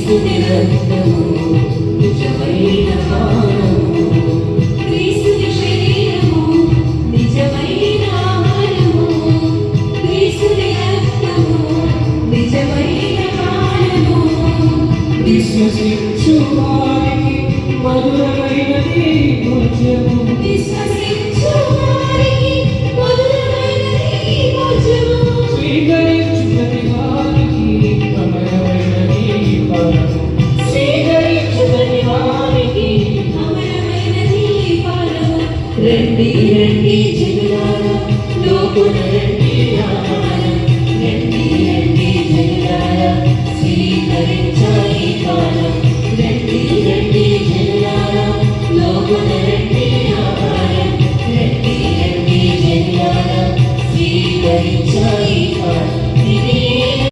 క్రీస్తుని రక్తము నిజమైన పానము, క్రీస్తుని శరీరము నిజమైన ఆహారము, క్రీస్తుని రక్తము నిజమైన పానము. విశ్వసించు వారికి మధురమైనది భోజ్యము, విశ్వసించు వారికి మధురమైనది భోజ్యము. స్వీకరించు ప్రతి వారికి అమరమైనది ఫలము, స్వీకరించు ప్రతి వారికి అమరమైనది ఫలము. రండి రండి జనులారా, లోకుల